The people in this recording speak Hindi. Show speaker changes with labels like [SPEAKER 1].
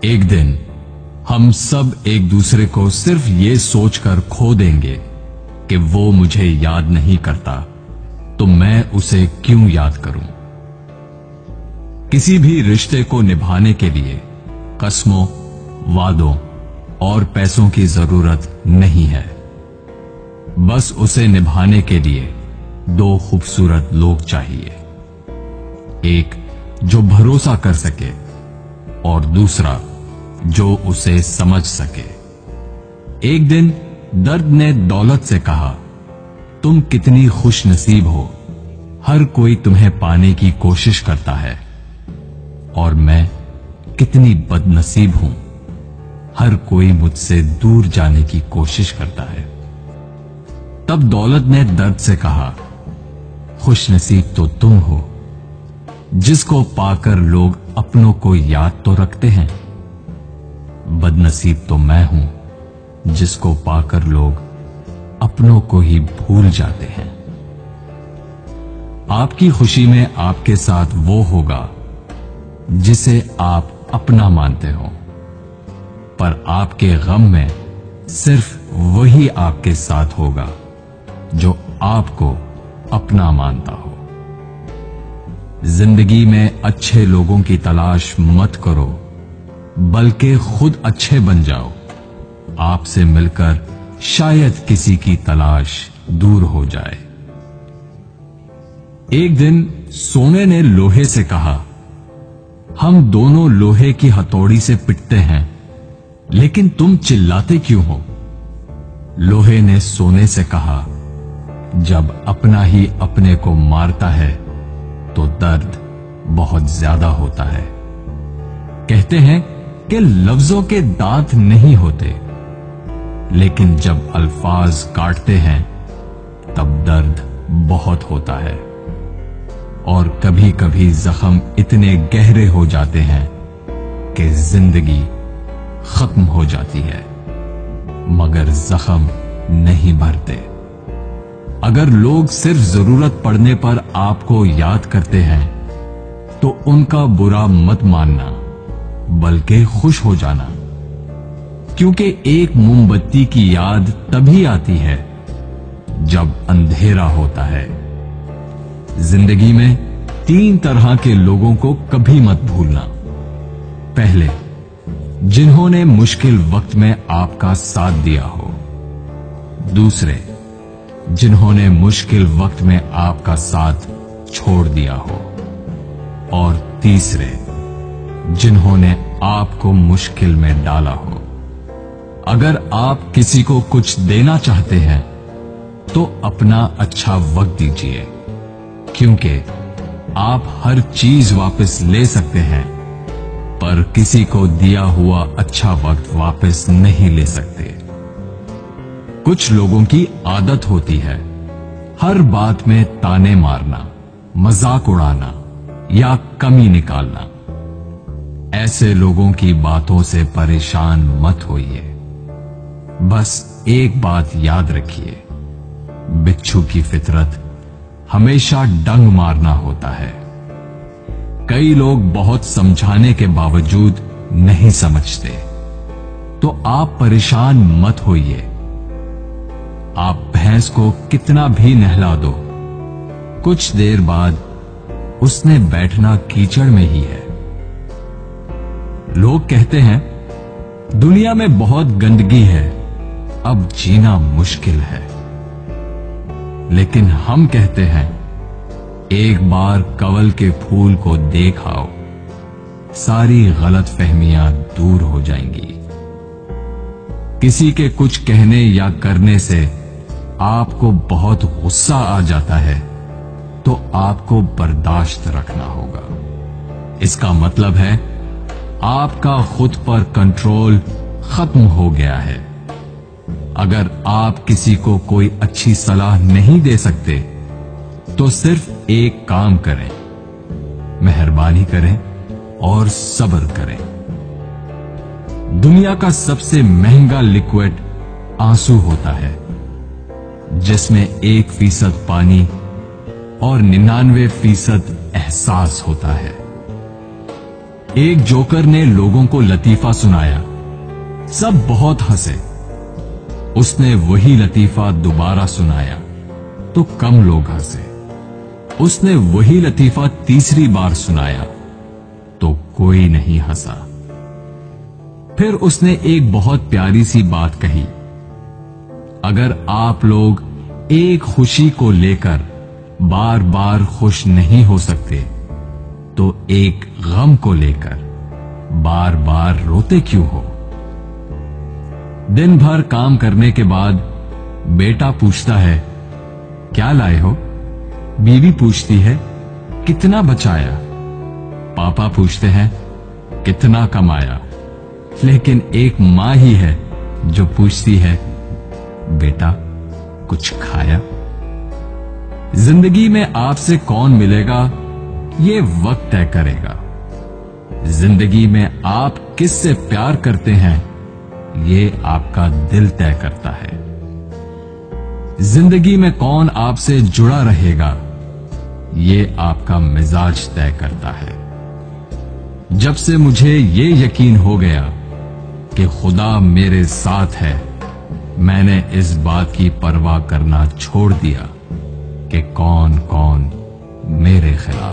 [SPEAKER 1] एक दिन हम सब एक दूसरे को सिर्फ ये सोचकर खो देंगे कि वो मुझे याद नहीं करता, तो मैं उसे क्यों याद करूं। किसी भी रिश्ते को निभाने के लिए कस्मों, वादों और पैसों की जरूरत नहीं है। बस उसे निभाने के लिए दो खूबसूरत लोग चाहिए, एक जो भरोसा कर सके और दूसरा जो उसे समझ सके। एक दिन दर्द ने दौलत से कहा, तुम कितनी खुश नसीब हो, हर कोई तुम्हें पाने की कोशिश करता है, और मैं कितनी बदनसीब हूं, हर कोई मुझसे दूर जाने की कोशिश करता है। तब दौलत ने दर्द से कहा, खुश नसीब तो तुम हो, जिसको पाकर लोग अपनों को याद तो रखते हैं। बदनसीब तो मैं हूं, जिसको पाकर लोग अपनों को ही भूल जाते हैं। आपकी खुशी में आपके साथ वो होगा जिसे आप अपना मानते हो, पर आपके गम में सिर्फ वही आपके साथ होगा जो आपको अपना मानता हो। जिंदगी में अच्छे लोगों की तलाश मत करो, बल्कि खुद अच्छे बन जाओ। आपसे मिलकर शायद किसी की तलाश दूर हो जाए। एक दिन सोने ने लोहे से कहा, हम दोनों लोहे की हथौड़ी से पिटते हैं, लेकिन तुम चिल्लाते क्यों हो। लोहे ने सोने से कहा, जब अपना ही अपने को मारता है तो दर्द बहुत ज्यादा होता है। कहते हैं कि लफ्जों के दांत नहीं होते, लेकिन जब अल्फाज काटते हैं तब दर्द बहुत होता है, और कभी कभी जख्म इतने गहरे हो जाते हैं कि जिंदगी खत्म हो जाती है, मगर जख्म नहीं भरते। अगर लोग सिर्फ जरूरत पड़ने पर आपको याद करते हैं तो उनका बुरा मत मानना, बल्कि खुश हो जाना, क्योंकि एक मोमबत्ती की याद तभी आती है जब अंधेरा होता है। जिंदगी में 3 तरह के लोगों को कभी मत भूलना। पहले, जिन्होंने मुश्किल वक्त में आपका साथ दिया हो। दूसरे, जिन्होंने मुश्किल वक्त में आपका साथ छोड़ दिया हो। और तीसरे, जिन्होंने आपको मुश्किल में डाला हो। अगर आप किसी को कुछ देना चाहते हैं तो अपना अच्छा वक्त दीजिए, क्योंकि आप हर चीज वापस ले सकते हैं, पर किसी को दिया हुआ अच्छा वक्त वापस नहीं ले सकते। कुछ लोगों की आदत होती है हर बात में ताने मारना, मजाक उड़ाना या कमी निकालना। ऐसे लोगों की बातों से परेशान मत होइए। बस एक बात याद रखिए, बिच्छू की फितरत हमेशा डंग मारना होता है। कई लोग बहुत समझाने के बावजूद नहीं समझते, तो आप परेशान मत होइए। आप भैंस को कितना भी नहला दो, कुछ देर बाद उसने बैठना कीचड़ में ही है। लोग कहते हैं दुनिया में बहुत गंदगी है, अब जीना मुश्किल है। लेकिन हम कहते हैं एक बार कंवल के फूल को देख आओ, सारी गलतफहमियां दूर हो जाएंगी। किसी के कुछ कहने या करने से आपको बहुत गुस्सा आ जाता है तो आपको बर्दाश्त रखना होगा। इसका मतलब है आपका खुद पर कंट्रोल खत्म हो गया है। अगर आप किसी को कोई अच्छी सलाह नहीं दे सकते तो सिर्फ एक काम करें, मेहरबानी करें और सब्र करें। दुनिया का सबसे महंगा लिक्विड आंसू होता है, जिसमें 1% पानी और 99% एहसास होता है। एक जोकर ने लोगों को लतीफा सुनाया। सब बहुत हंसे। उसने वही लतीफा दोबारा सुनाया तो कम लोग हंसे। उसने वही लतीफा तीसरी बार सुनाया तो कोई नहीं हंसा। फिर उसने एक बहुत प्यारी सी बात कही, अगर आप लोग एक खुशी को लेकर बार बार खुश नहीं हो सकते तो एक गम को लेकर बार बार रोते क्यों हो? दिन भर काम करने के बाद बेटा पूछता है, क्या लाए हो? बीवी पूछती है, कितना बचाया? पापा पूछते हैं, कितना कमाया? लेकिन एक मां ही है जो पूछती है, बेटा कुछ खाया? जिंदगी में आपसे कौन मिलेगा ये वक्त तय करेगा। जिंदगी में आप किससे प्यार करते हैं ये आपका दिल तय करता है। जिंदगी में कौन आपसे जुड़ा रहेगा ये आपका मिजाज तय करता है। जब से मुझे ये यकीन हो गया कि खुदा मेरे साथ है, मैंने इस बात की परवाह करना छोड़ दिया कि कौन कौन मेरे खिलाफ।